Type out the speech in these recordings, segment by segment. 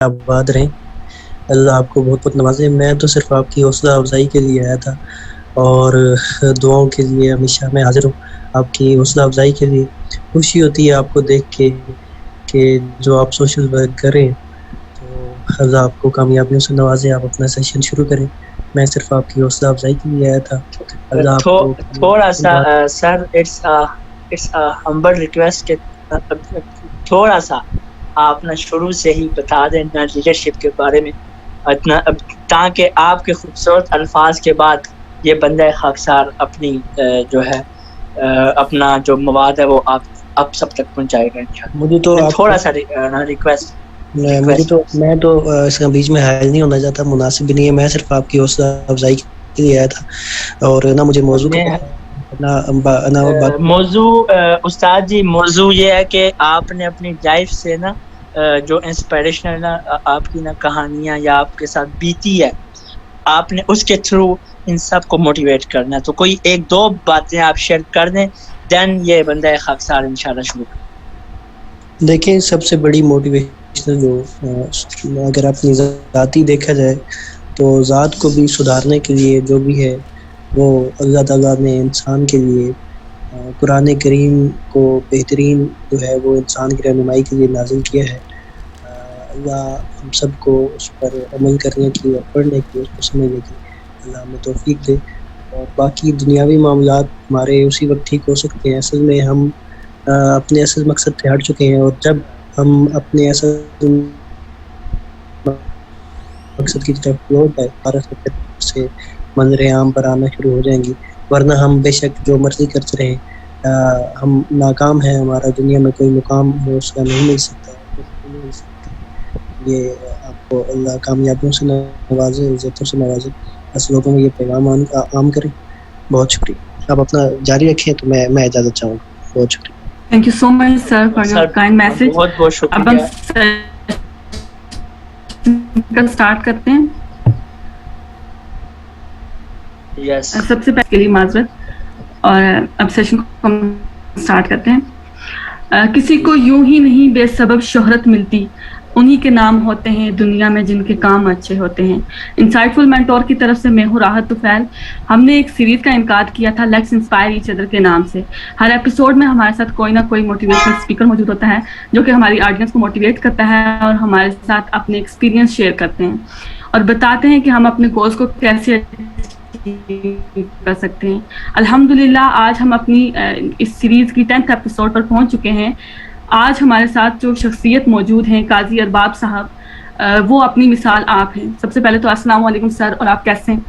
آباد رہیں، اللہ آپ کو بہت بہت نوازے۔ میں تو صرف آپ کی حوصلہ افزائی کے لیے آیا تھا اور دعاؤں کے لیے ہمیشہ میں حاضر ہوں، آپ کی حوصلہ افزائی کے لیے۔ خوشی ہوتی ہے آپ کو دیکھ کے کہ جو آپ سوشل ورک کریں تو اللہ آپ کو کامیابیوں سے نوازے۔ آپ اپنا سیشن شروع کریں، میں صرف آپ کی حوصلہ افزائی کے لیے آیا تھا۔ اللہ آپ کو تھوڑا سا سر اٹس ہمبل ریکویسٹ کہ تھوڑا سا آپ نا شروع سے ہی بتا دیں نا لیڈرشپ کے بارے میں اتنا، تاکہ آپ کے خوبصورت الفاظ کے بعد یہ بندہ خاکسار اپنی جو ہے اپنا جو مواد ہے وہ آپ سب تک پہنچائے گا انشاءاللہ۔ مجھے تو تھوڑا سا ریکویسٹ میں تو اس کا بیچ میں حائل نہیں ہونا چاہتا، مناسب بھی نہیں ہے۔ میں صرف آپ کی حوصلہ افزائی کے لیے آیا تھا اور نہ مجھے موضوع موضوع استاد جی، موضوع یہ ہے کہ آپ نے اپنی لائف سے نا جو انسپائریشنل نا آپ کی نا کہانیاں یا آپ کے ساتھ بیتی ہے، آپ نے اس کے تھرو ان سب کو موٹیویٹ کرنا ہے۔ تو کوئی ایک دو باتیں آپ شیئر کر دیں، دین یہ بندہ خاکسار انشاءاللہ شروع کریں۔ دیکھیں، سب سے بڑی موٹیویشن جو اگر اپنی ذاتی دیکھا جائے تو ذات کو بھی سدھارنے کے لیے جو بھی ہے وہ اللہ تعالیٰ نے انسان کے لیے قرآن کریم کو بہترین جو ہے وہ انسان کی رہنمائی کے لیے نازل کیا ہے۔ اللہ ہم سب کو اس پر عمل کرنے کی اور پڑھنے کی، اس کو سمجھنے کی اللہ ہمیں توفیق دے۔ اور باقی دنیاوی معاملات ہمارے اسی وقت ٹھیک ہو سکتے ہیں، اصل میں ہم اپنے اصل مقصد سے ہٹ چکے ہیں، اور جب ہم اپنے اصل مقصد کی طرف لوٹ آئے سے منظر عام پر آنا شروع ہو جائیں گی، ورنہ ہم بے شک جو مرضی کرتے رہیں ہم ناکام ہیں، ہمارا دنیا میں کوئی مقام ہو اس کا نہیں مل سکتا۔ یہ آپ کو اللہ کامیابیوں سے نوازے، عزتوں سے نوازے، بس لوگوں میں یہ پیغام عام کریں۔ بہت شکریہ، آپ اپنا جاری رکھیں تو میں اجازت چاہوں گا۔ بہت شکریہ۔ Thank you so much sir for your kind message. بہت بہت اب ہم شکریہ۔ سٹارٹ کرتے ہیں۔ یس، سب سے پہلے کے لیے معذرت، اور اب سیشن کو ہم سٹارٹ کرتے ہیں۔ کسی کو یوں ہی نہیں بے سبب شہرت ملتی، انہی کے نام ہوتے ہیں دنیا میں جن کے کام اچھے ہوتے ہیں۔ انسائٹفل مینٹور کی طرف سے میں ہوں راحت طفیل۔ ہم نے ایک سیریز کا انعقاد کیا تھا لیٹس انسپائر ایچ ادر کے نام سے۔ ہر ایپیسوڈ میں ہمارے ساتھ کوئی نہ کوئی موٹیویشنل اسپیکر موجود ہوتا ہے جو کہ ہماری آڈینس کو موٹیویٹ کرتا ہے اور ہمارے ساتھ اپنے ایکسپیرینس شیئر کرتے ہیں اور بتاتے ہیں کہ ہم اپنے گولز کو کیسے کر سکتے ہیں۔ الحمدللہ آج ہم اپنی اس سیریز کی 10th ایپیسوڈ پر پہنچ چکے ہیں۔ آج ہمارے ساتھ جو شخصیت موجود ہیں قاضی ارباب صاحب، وہ اپنی مثال آپ ہیں۔ سب سے پہلے تو السلام علیکم سر، اور آپ کیسے ہیں؟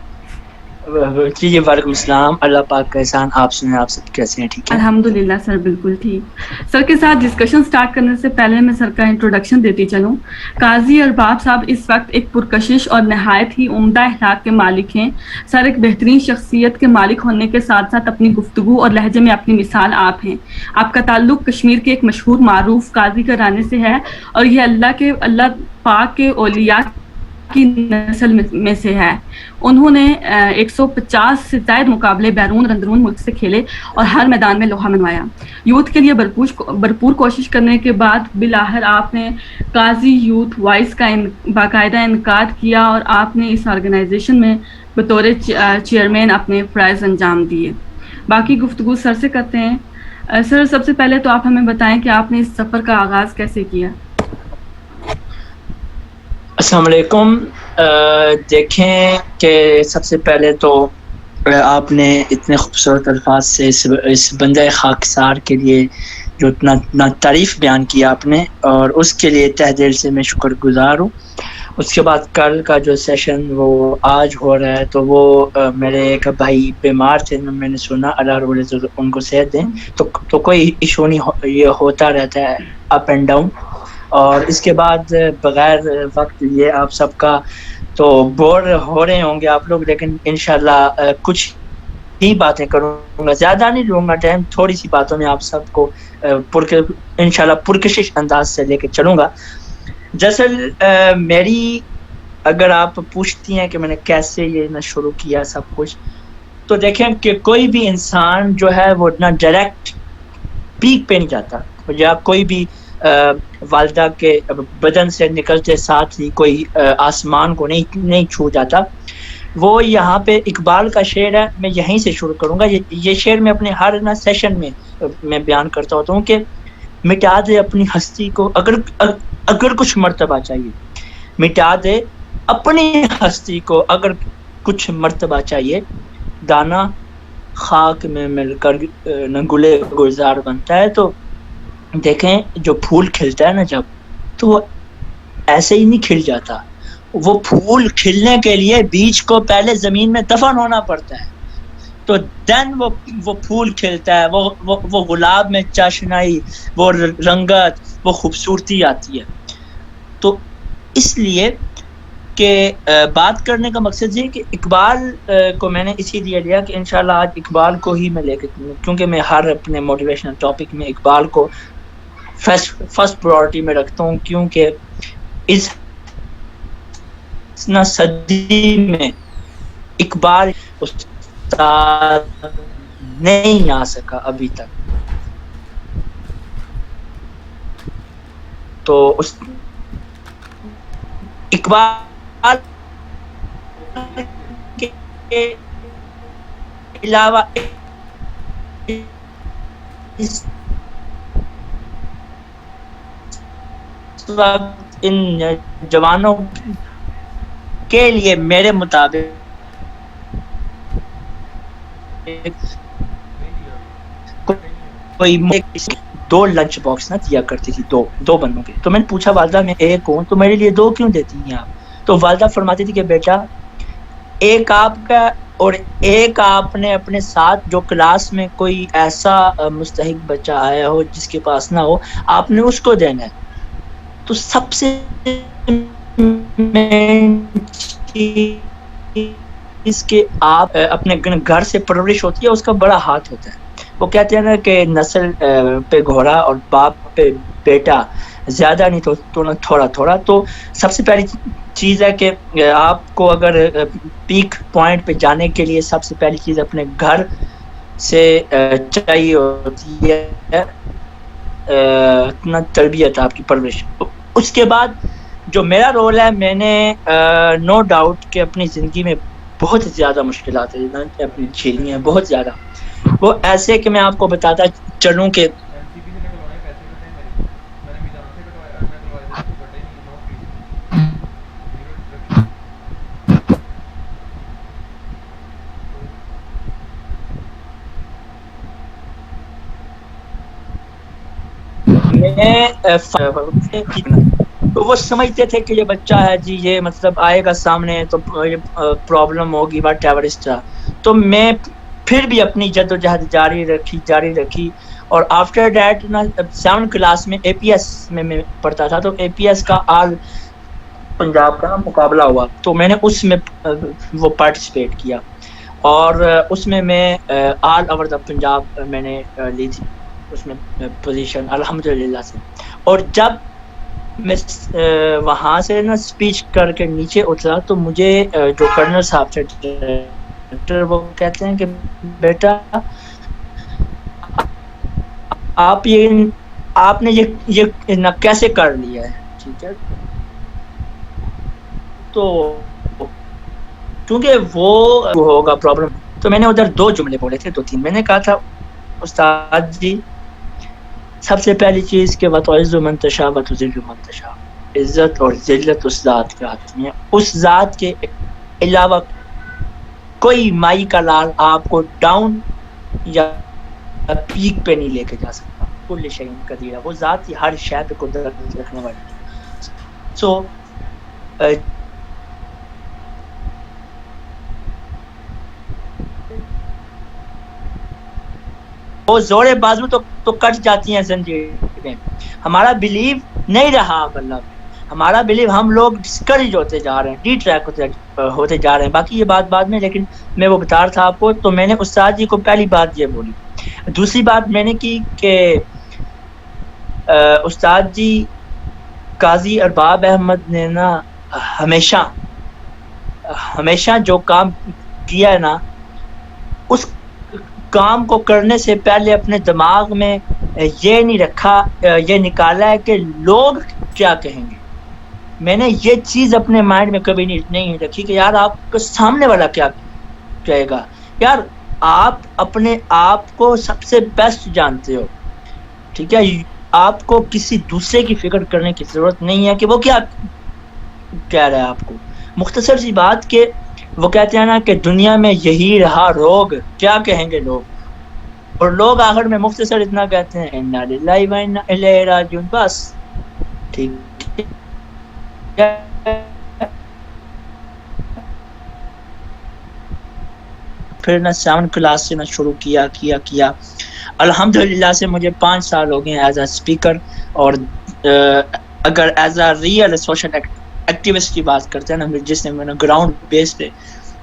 جی وعلیکم السلام، اللہ پاک کا احسان، آپ سنیں آپ سب کیسے ہیں؟ ٹھیک ہے الحمدللہ سر، بالکل ٹھیک۔ سر کے ساتھ ڈسکشن سٹارٹ کرنے سے پہلے میں سر کا انٹروڈکشن دیتی چلوں۔ قاضی ارباب صاحب اس وقت ایک پرکشش اور نہایت ہی عمدہ اخلاق کے مالک ہیں۔ سر ایک بہترین شخصیت کے مالک ہونے کے ساتھ ساتھ اپنی گفتگو اور لہجے میں اپنی مثال آپ ہیں۔ آپ کا تعلق کشمیر کے ایک مشہور معروف قاضی گھرانے سے ہے اور یہ اللہ پاک کے اولیاء کی نسل میں سے ہے۔ انہوں نے 150 سے زائد مقابلے بیرون اندرون ملک سے کھیلے اور ہر میدان میں لوہا منوایا۔ یوتھ کے لیے بھرپور کوشش کرنے کے بعد بالآخر آپ نے قاضی یوتھ وائس کا باقاعدہ انعقاد کیا اور آپ نے اس آرگنائزیشن میں بطور چیئرمین اپنے فرائض انجام دیے۔ باقی گفتگو سر سے کرتے ہیں۔ سر سب سے پہلے تو آپ ہمیں بتائیں کہ آپ نے اس سفر کا آغاز کیسے کیا؟ السلام علیکم۔ دیکھیں کہ سب سے پہلے تو آپ نے اتنے خوبصورت الفاظ سے اس بندہ خاکسار کے لیے جو اتنا تعریف بیان کیا آپ نے، اور اس کے لیے تہ دل سے میں شکر گزار ہوں۔ اس کے بعد کل کا جو سیشن وہ آج ہو رہا ہے تو وہ میرے ایک بھائی بیمار تھے، میں نے سنا، اللہ رب العزت ان کو صحت دیں، تو کوئی ایشو نہیں، یہ ہوتا رہتا ہے اپ اینڈ ڈاؤن۔ اور اس کے بعد بغیر وقت لیے آپ سب کا تو بور ہو رہے ہوں گے آپ لوگ، لیکن انشاءاللہ کچھ ہی باتیں کروں گا، زیادہ نہیں لوں گا ٹائم، تھوڑی سی باتوں میں آپ سب کو انشاءاللہ پرکشش انداز سے لے کے چلوں گا۔ دراصل میری اگر آپ پوچھتی ہیں کہ میں نے کیسے یہ نہ شروع کیا سب کچھ، تو دیکھیں کہ کوئی بھی انسان جو ہے وہ نہ ڈائریکٹ پیک پہ نہیں جاتا، یا کوئی بھی والدہ کے بدن سے نکلتے ساتھ ہی کوئی آسمان کو نہیں چھو جاتا. وہ یہاں پہ اقبال کا شعر ہے, میں یہیں سے شروع کروں گا. یہ شعر میں اپنے ہر سیشن میں بیان کرتا ہوتا ہوں کہ مٹا دے اپنی ہستی کو اگر کچھ مرتبہ چاہیے, مٹا دے اپنی ہستی کو اگر کچھ مرتبہ چاہیے, دانا خاک میں مل کر نہ گلے گلزار بنتا ہے. تو دیکھیں جو پھول کھلتا ہے نا جب, تو وہ ایسے ہی نہیں کھل جاتا. وہ پھول کھلنے کے لیے بیج کو پہلے زمین میں دفن ہونا پڑتا ہے, تو دین وہ پھول کھلتا ہے, وہ گلاب میں چاشنائی, وہ رنگت, وہ خوبصورتی آتی ہے. تو اس لیے کہ بات کرنے کا مقصد یہ کہ اقبال کو میں نے اسی لیے لیا کہ انشاءاللہ آج اقبال کو ہی میں لے کے, کیونکہ میں ہر اپنے موٹیویشنل ٹاپک میں اقبال کو فرسٹ پرائورٹی میں رکھتا ہوں, کیونکہ اس صدی میں اقبال استاد نہیں آ سکا ابھی تک. تو اس اقبال کے علاوہ اس وقت ان جوانوں کے لیے میرے مطابق کوئی 2 لنچ باکس نہ دیا کرتی تھی, دو بندوں کے. تو میں نے پوچھا والدہ میں ایک ہوں تو میرے لیے 2 کیوں دیتی ہیں آپ؟ تو والدہ فرماتی تھی کہ بیٹا ایک آپ کا اور ایک آپ نے اپنے ساتھ جو کلاس میں کوئی ایسا مستحق بچہ آیا ہو جس کے پاس نہ ہو, آپ نے اس کو دینا ہے. تو سب سے اس کے آپ اپنے گھر سے پرورش ہوتی ہے, اس کا بڑا ہاتھ ہوتا ہے. وہ کہتے ہیں نا کہ نسل پہ گھوڑا اور باپ پہ بیٹا, زیادہ نہیں تو تھوڑا تھوڑا. تو سب سے پہلی چیز ہے کہ آپ کو اگر پیک پوائنٹ پہ جانے کے لیے سب سے پہلی چیز اپنے گھر سے چاہیے ہوتی ہے اتنا تربیت, آپ کی پرورش. اس کے بعد جو میرا رول ہے, میں نے نو ڈاؤٹ کہ اپنی زندگی میں بہت زیادہ مشکلات ہیں اپنی جھیلنی ہیں, بہت زیادہ. وہ ایسے کہ میں آپ کو بتاتا چلوں کہ تو وہ سمجھتے تھے کہ یہ بچہ ہے جی, یہ مطلب آئے گا سامنے تو پرابلم ہوگی, وٹ ایور اس طرح. تو میں پھر بھی اپنی جد و جہد جاری رکھی. اور آفٹر دیٹ نا 7 کلاس میں اے پی ایس میں پڑھتا تھا, تو اے پی ایس کا آل پنجاب کا مقابلہ ہوا, تو میں نے اس میں وہ پارٹیسپیٹ کیا, اور اس میں آل اوور دا پنجاب میں نے لی تھی اس میں پوزیشن الحمدللہ سے. اور جب میں وہاں سے نا اسپیچ کر کے نیچے اترا تو مجھے جو کرنل صاحب تھے وہ کہتے ہیں کہ بیٹا آپ نے یہ کیسے کر لیا ہے, ٹھیک ہے. تو کیونکہ وہ ہوگا پرابلم, تو میں نے ادھر 2 جملے بولے تھے, 2-3 میں نے کہا تھا استاد جی سب سے پہلی چیز کہ وَتُعِزُّ مَن تَشَاءُ وَتُذِلُّ مَن تَشَاءُ, عزت اور ذلت اس ذات کے ہاتھ میں ہے. اس ذات کے علاوہ کوئی مائی کا لال آپ کو ڈاؤن یا پیک پہ نہیں لے کے جا سکتا. کل شیء قدیر, وہ ذات ہی ہر شے پہ قدرت رکھنے والی ہے. سو وہ زور بازو تو کٹ جاتی ہیں زنجیریں. ہمارا بلیو نہیں رہا اب اللہ پہ, ہمارا بلیو, ہم لوگ ڈسکریج ہوتے جا رہے ہیں, ڈی ٹریک ہوتے جا رہے ہیں. باقی یہ بات بعد میں, لیکن میں وہ بتا رہا تھا آپ کو. تو میں نے استاد جی کو پہلی بات یہ بولی. دوسری بات میں نے کی کہ استاد جی قاضی ارباب احمد نے نا ہمیشہ جو کام کیا ہے نا, اس کام کو کرنے سے پہلے اپنے دماغ میں یہ نہیں رکھا، یہ نکالا ہے کہ لوگ کیا کہیں گے. میں نے یہ چیز اپنے مائنڈ میں کبھی نہیں رکھی کہ یار آپ کو سامنے والا کیا کہے گا. یار آپ اپنے آپ کو سب سے بیسٹ جانتے ہو، ٹھیک ہے. آپ کو کسی دوسرے کی فکر کرنے کی ضرورت نہیں ہے کہ وہ کیا کہہ رہا ہے آپ کو. مختصر سی بات کہ وہ کہتے ہیں نا کہ دنیا میں یہی رہا روگ، کیا کہیں گے لوگ. اور لوگ آخر میں مختصر اتنا کہتے ہیں انا للہ و انا الیہ راجعون، بس ٹھیک ہے. پھر نہ 7 کلاس سے نہ شروع کیا الحمدللہ سے مجھے 5 سال ہو گئے ایز اے اسپیکر. اور اگر as a real social activist کی بات کرتے ہیں نا، جس نے میں نے گراؤنڈ بیس پہ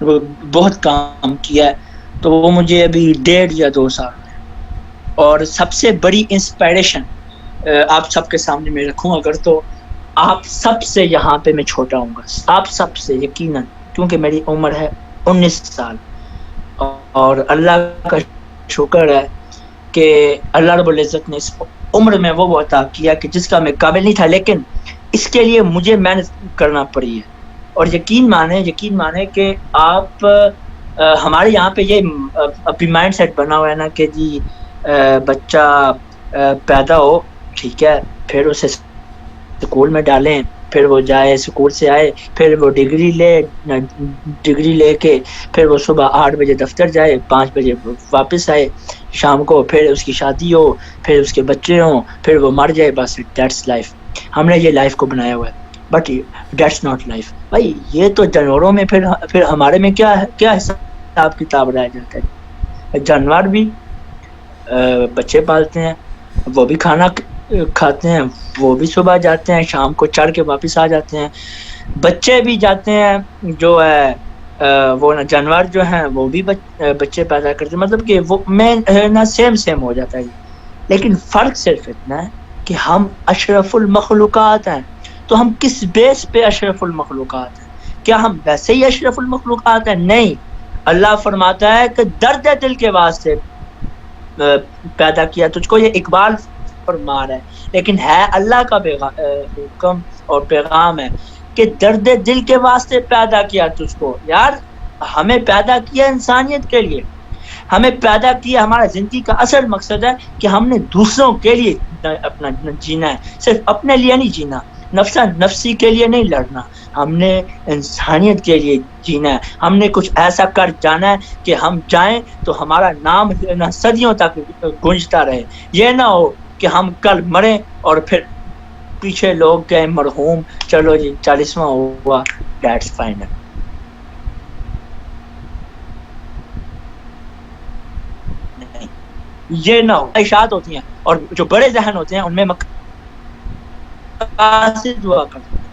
وہ بہت کام کیا ہے، تو وہ مجھے ابھی 1.5 یا 2 سال. اور سب سے بڑی انسپائریشن آپ سب کے سامنے میں رکھوں اگر، تو آپ سب سے یہاں پہ میں چھوٹا ہوں گا، آپ سب سے یقیناً، کیونکہ میری عمر ہے 19 سال. اور اللہ کا شکر ہے کہ اللہ رب العزت نے اس عمر میں وہ عطا کیا کہ جس کا میں قابل نہیں تھا، لیکن اس کے لیے مجھے محنت کرنا پڑی ہے. اور یقین مانے کہ آپ ہمارے یہاں پہ یہ ابھی مائنڈ سیٹ بنا ہوا ہے نا کہ جی بچہ پیدا ہو، ٹھیک ہے، پھر اسے اسکول میں ڈالیں، پھر وہ جائے اسکول سے آئے، پھر وہ ڈگری لے کے پھر وہ صبح 8 بجے دفتر جائے، 5 بجے واپس آئے شام کو، پھر اس کی شادی ہو، پھر اس کے بچے ہوں، پھر وہ مر جائے. بس دیٹس لائف. ہم نے یہ لائف کو بنایا ہوا ہے، بٹ دیٹس ناٹ لائف. بھائی یہ تو جانوروں میں، پھر ہمارے میں کیا حساب کتاب رہ جاتا ہے. جانور بھی بچے پالتے ہیں، وہ بھی کھانا کھاتے ہیں، وہ بھی صبح جاتے ہیں، شام کو چڑھ کے واپس آ جاتے ہیں. بچے بھی جاتے ہیں، جو ہے وہ جانور جو ہیں وہ بھی بچے پیدا کرتے ہیں. مطلب کہ وہ میں نا سیم ہو جاتا ہے. لیکن فرق صرف اتنا ہے کہ ہم اشرف المخلوقات ہیں. تو ہم کس بیس پہ اشرف المخلوقات ہیں؟ کیا ہم ویسے ہی اشرف المخلوقات ہیں؟ نہیں. اللہ فرماتا ہے کہ درد دل کے واسطے پیدا کیا تجھ کو، یہ اقبال فرما رہا ہے، لیکن ہے اللہ کا حکم اور پیغام ہے کہ درد دل کے واسطے پیدا کیا تجھ کو. یار ہمیں پیدا کیا انسانیت کے لیے، ہمیں پیدا کیا، ہمارا زندگی کا اصل مقصد ہے کہ ہم نے دوسروں کے لیے اپنا جینا ہے، صرف اپنے لیے نہیں جینا، نفسا نفسی کے لیے نہیں لڑنا، ہم نے انسانیت کے لیے جینا ہے. ہم نے کچھ ایسا کر جانا ہے کہ ہم جائیں تو ہمارا نام صدیوں تک گونجتا رہے. یہ نہ ہو کہ ہم کل مریں اور پھر پیچھے لوگ گئے مرحوم، چلو جی 40واں ہوا، دیٹس فائنل. نہیں، یہ نہ ہو. خواہشات ہوتی ہیں اور جو بڑے ذہن ہوتے ہیں ان میں مقاصد ہوا کرتے ہیں،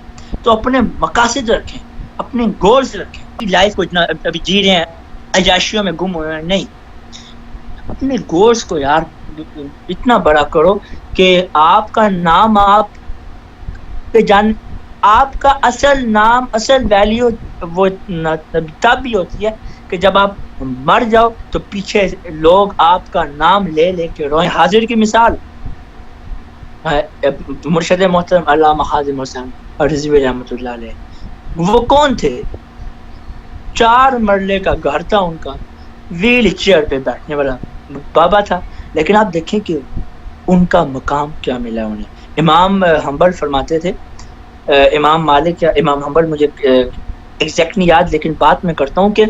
تو اپنے مقاصد رکھیں، اپنے گولز رکھیں. لائف کو اتنا ابھی جی رہے ہیں، عیاشیوں میں گم ہوئے ہیں، نہیں، اپنے گولز کو یار اتنا بڑا کرو کہ آپ کا نام آپ کا اصل نام، اصل ویلیو وہ تب بھی ہوتی ہے کہ جب آپ مر جاؤ تو پیچھے لوگ آپ کا نام لے کے روئیں. حاضر کی مثال مرشد محترم علامہ حازم حسین رضوی رحمۃ اللہ علیہ. وہ کون تھے؟ 4 مرلے کا گھر تھا ان کا، ویل چیئر پہ بیٹھنے والا بابا تھا، لیکن آپ دیکھیں کہ ان کا مقام کیا ملا انہیں. امام حنبل فرماتے تھے، امام مالک یا امام حنبل، مجھے ایگزیکٹ نہیں یاد، لیکن بات میں کرتا ہوں کہ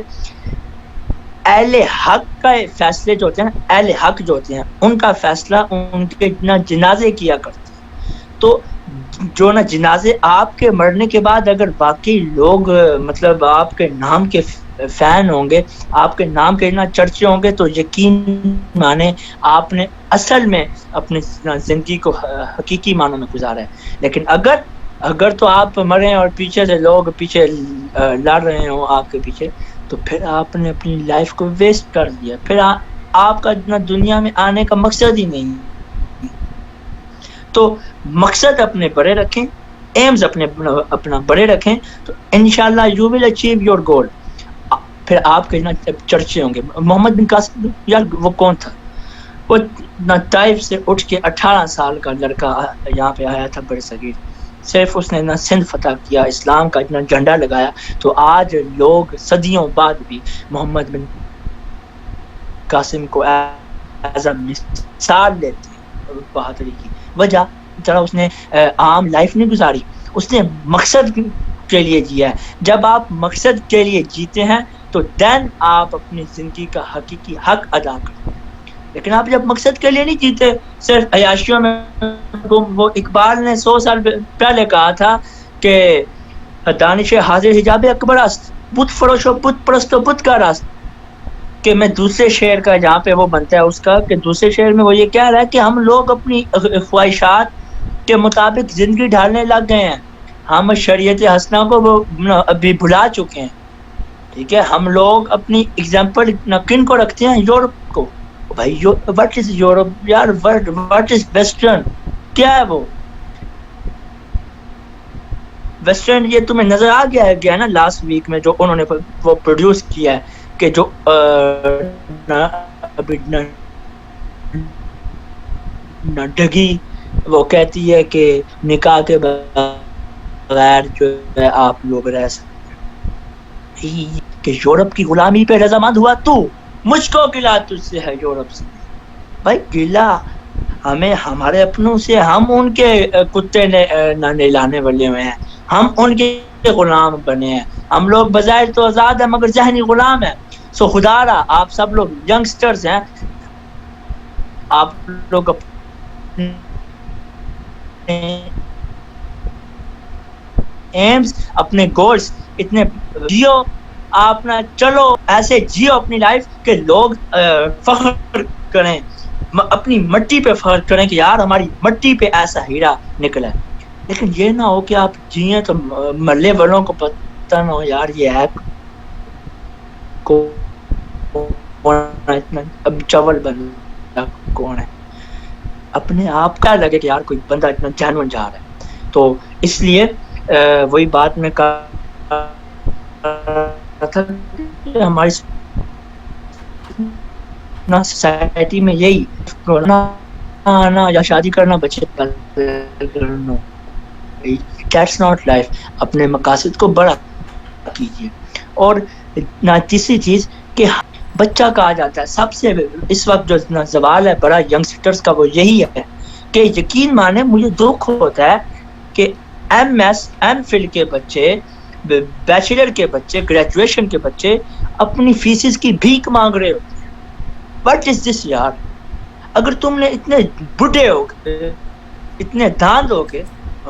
اہل حق کا فیصلے جو ہوتے ہیں نا، اہل حق جو ہوتے ہیں ان کا فیصلہ ان کے جنازے کیا کرتے ہیں. تو جو نا جنازے آپ کے مرنے کے بعد اگر باقی لوگ مطلب آپ کے نام کے فین ہوں گے، آپ کے نام کے اتنا چرچے ہوں گے، تو یقین مانے آپ نے اصل میں اپنی زندگی کو حقیقی معنوں میں گزارا ہے. لیکن اگر تو آپ مریں اور پیچھے سے لوگ پیچھے لڑ رہے ہوں آپ کے پیچھے، تو پھر آپ نے اپنی لائف کو ویسٹ کر دیا. پھر آپ کا دنیا میں آنے کا مقصد ہی نہیں. تو مقصد اپنے بڑے رکھیں، ایمز اپنا بڑے رکھیں، تو انشاءاللہ you will achieve your goal. پھر آپ کے چرچے ہوں گے. محمد بن قاسم، یار وہ کون تھا؟ وہ طائف سے اٹھ کے 18 سال کا لڑکا یہاں پہ آیا تھا بر صغیر، صرف اس نے نہ سندھ فتح کیا، اسلام کا اتنا جھنڈا لگایا، تو آج لوگ صدیوں بعد بھی محمد بن قاسم کو ایز اے مثال لیتے ہیں بہادری کی۔ وجہ ذرا اس نے عام لائف نہیں گزاری، اس نے مقصد کے لیے جیا ہے۔ جب آپ مقصد کے لیے جیتے ہیں تو دین آپ اپنی زندگی کا حقیقی حق ادا کرتے ہیں، لیکن آپ جب مقصد کے لیے نہیں جیتے، صرف عیاشیوں میں گم۔ وہ اقبال نے 100 سال پہلے کہا تھا کہ دانش حاضر حجاب اکبر است، بت فروش و بت پرست و بت کا راست، کہ میں دوسرے شعر کا جہاں پہ وہ بنتا ہے اس کا، کہ دوسرے شعر میں وہ یہ کہہ رہا ہے کہ ہم لوگ اپنی خواہشات کے مطابق زندگی ڈھالنے لگ گئے ہیں، ہم شریعت حسنہ کو وہ ابھی بھلا چکے ہیں، ٹھیک ہے۔ ہم لوگ اپنی اگزامپل کن کو رکھتے ہیں؟ یورپ کو۔ بھائی واٹ از یورپ یار، واٹ از ویسٹرن، کیا ہے وہ ویسٹرن؟ یہ تمہیں نظر آ گیا نا لاسٹ ویک میں جو انہوں نے وہ پروڈیوس کیا ہے، کہ جو ڈگی وہ کہتی ہے کہ نکاح کے بغیر جو ہے آپ لوگ رہ سکتے ہیں، کہ یورپ کی غلامی پہ رضامند ہوا تو، مجھ کو گلا تجھ سے ہے یورپ سے۔ بھائی گلا ہمیں ہمارے اپنوں سے، ہم ان کے کتے نہ نہلانے والے ہوئے ہیں، ہم ان کے غلام بنے ہیں۔ ہم لوگ بظاہر تو آزاد ہیں مگر ذہنی غلام ہیں۔ سو خدا را آپ سب لوگ ینگسٹرز ہیں، آپ لوگ اپنے ایمز، اپنے گولز اتنے جیو، آپ نہ چلو ایسے جیو اپنی لائف کہ لوگ فخر کریں، اپنی مٹی پہ فخر کریں کہ یار ہماری مٹی پہ ایسا ہیرا نکلا ہے۔ لیکن یہ نہ ہو کہ آپ جیئیں تو ملے والوں کو پتہ نہ ہو یار یہ ہے اب چول بندہ کون ہے، اپنے آپ کا لگے کہ یار کوئی بندہ اتنا جینون جا رہا ہے۔ تو اس لیے وہی بات میں کہا تھا کہ ہماری سوسائٹی میں یہی آنا یا شادی کرنا، بچے کرنا، دیٹس ناٹ لائف۔ اپنے مقاصد کو بڑا کیجیے۔ اور تیسری چیز کہ بچہ کہا جاتا ہے، سب سے اس وقت جو زوال ہے بڑا ینگسٹرز کا وہ یہی ہے کہ یقین مانے مجھے دکھ ہوتا ہے کہ ایم فل کے بچے، بیچلر کے بچے، گریجویشن کے بچے اپنی فیسز کی بھیک مانگ رہے ہوتے ہیں۔ واٹ از دس یار؟ اگر تم نے اتنے بڈھے ہو گئے، اتنے داند ہو گئے،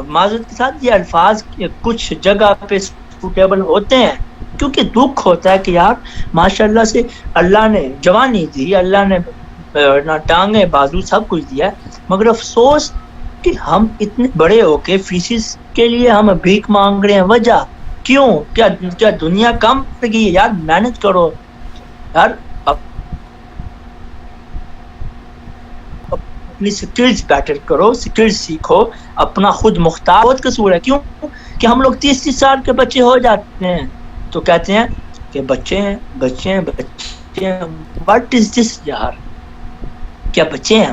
معذرت کے ساتھ یہ الفاظ کچھ جگہ پہ سوٹیبل ہوتے ہیں کیونکہ دکھ ہوتا ہے کہ یار ماشاءاللہ سے اللہ نے جوانی دی، اللہ نے ٹانگیں بازو سب کچھ دیا، مگر افسوس کہ ہم اتنے بڑے ہو کے فیسز کے لیے ہم بھیک مانگ رہے ہیں۔ وجہ کیوں؟ کیا دنیا کم لگی ہے؟ یار محنت کرو یار، اپنی سکلز بیٹر کرو، سکلز سیکھو، اپنا خود مختار۔ بہت قصور ہے، کیوں کہ ہم لوگ 30 سال کے بچے ہو جاتے ہیں تو کہتے ہیں کہ بچے ہیں بچے ہیں بچے ہیں۔ واٹ از دس یار؟ کیا بچے ہیں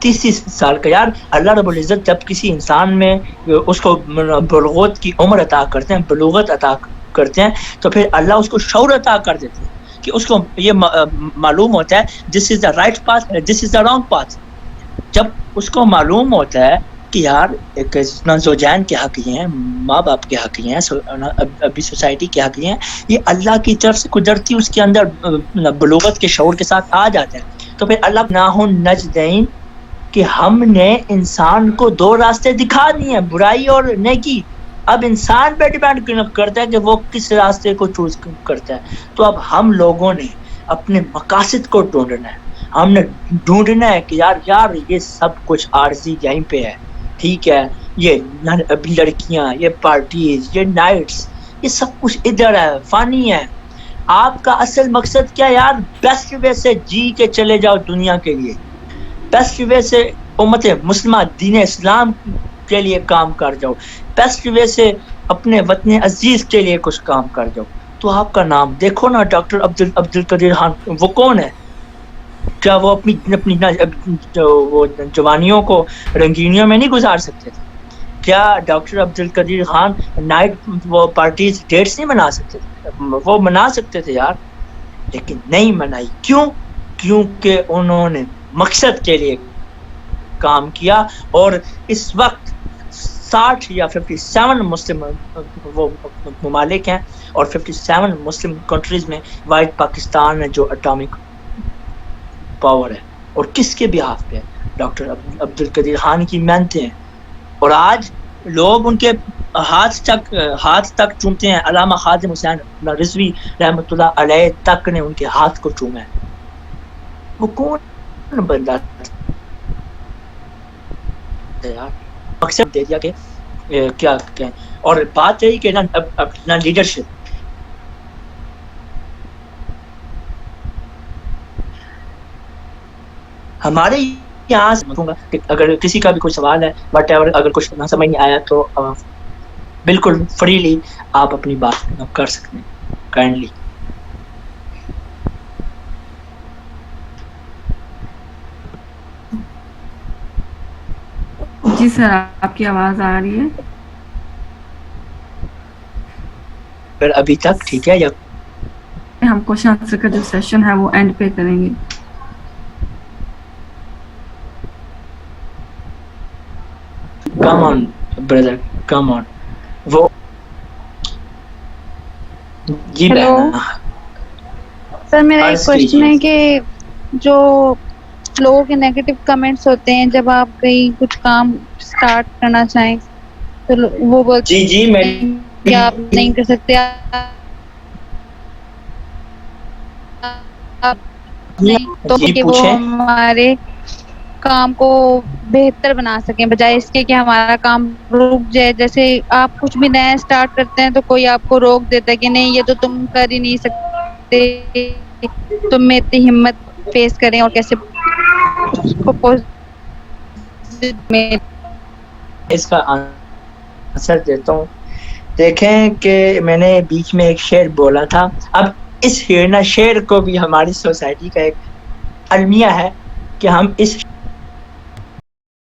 30 سال کا؟ یار اللہ رب العزت جب کسی انسان میں اس کو بلوغت کی عمر عطا کرتے ہیں، بلوغت عطا کرتے ہیں، تو پھر اللہ اس کو شعور عطا کر دیتے ہیں کہ اس کو یہ معلوم ہوتا ہے this is the right path, this is the wrong path. جب اس کو معلوم ہوتا ہے کہ یار ایک زوجین کے حق یہ ہیں، ماں باپ کے حق یہ ہیں، ابھی سوسائٹی کے حق یہ ہیں، یہ اللہ کی طرف سے قدرتی اس کے اندر بلوغت کے شعور کے ساتھ آ جاتا ہے، تو پھر اللہ ناہن نجدین کہ ہم نے انسان کو 2 راستے دکھا دیے ہیں، برائی اور نیکی۔ اب انسان پہ ڈیپینڈ کرتا ہے کہ وہ کس راستے کو چوز کرتا ہے۔ تو اب ہم لوگوں نے اپنے مقاصد کو ڈھونڈنا ہے، ہم نے ڈھونڈنا ہے کہ یار یہ سب کچھ عارضی یہیں پہ ہے، ٹھیک ہے، یہ لڑکیاں، یہ پارٹیز، یہ نائٹس، یہ سب کچھ ادھر ہے، فانی ہے۔ آپ کا اصل مقصد کیا یار؟ بیسٹ وے سے جی کے چلے جاؤ دنیا کے لیے، بیسٹ وے سے امت مسلمہ دین اسلام کے لیے کام کر جاؤ، بیسٹ وے سے اپنے وطن عزیز کے لیے کچھ کام کر جاؤ۔ تو آپ کا نام دیکھو نا، ڈاکٹر عبد القدیر خان، وہ کون ہے؟ کیا وہ اپنی اپنی وہ جوانیوں کو رنگینیوں میں نہیں گزار سکتے تھے؟ کیا ڈاکٹر عبد القدیر خان نائٹ وہ پارٹیز ڈیٹس نہیں منا سکتے تھے؟ وہ منا سکتے تھے یار، لیکن نہیں منائی. کیوں؟ کیونکہ انہوں نے مقصد کے لیے کام کیا. اور اس وقت 60 یا 57 مسلم وہ ممالک ہیں، اور 57 مسلم کنٹریز میں وائٹ پاکستان ہے جو اٹامک پاور ہے. اور کس کے بہاف پہ؟ ڈاکٹر عبد القدیر خان کی محنتیں ہیں. اور آج لوگ ان کے ہاتھ تک چومتے ہیں. علامہ خادم حسین رضوی رحمۃ اللہ علیہ تک نے ان کے ہاتھ کو چوما ہے. وہ کون بندہ یار؟ مقصد دے دیا کہ کیا کہیں. اور بات رہی کہ نہ لیڈرشپ، ہمارے یہاں سے کہ اگر کسی کا بھی کوئی سوال ہے وٹ ایور، اگر کچھ نہ سمجھ نہیں آیا تو بالکل فریلی آپ اپنی بات کر سکتے ہیں. کائنڈلی جی سر، آپ کی آواز آ رہی ہے؟ پھر ابھی تک ٹھیک ہے، یا ہم کوشچن آنسر کا جو سیشن ہے وہ اینڈ پہ کریں گے. کم آن بردر، کم آن. وہ جی بہنا سر میرا ایک کوشچن ہے کہ جو لوگوں کے نیگیٹو کمنٹس ہوتے ہیں جب آپ کہیں کچھ کام سٹارٹ کرنا چاہیں تو وہ بولتے جی میں ہیں کہ آپ نہیں کر سکتے، آپ نہیں، تو کہ وہ ہمارے کام کو بہتر بنا سکیں بجائے اس کے کہ ہمارا کام رک جائے. جیسے آپ کچھ بھی نیا اسٹارٹ کرتے ہیں تو کوئی آپ کو روک دیتا ہے کہ نہیں یہ تو تم کر ہی نہیں سکتے، تم میں اتنی ہمت فیس کریں اور کیسے اس کا آنسر دیتا ہوں. دیکھیں کہ میں نے بیچ میں ایک شعر بولا تھا. اب اس شعر کو بھی ہماری سوسائٹی کا ایک المیہ ہے کہ ہم اس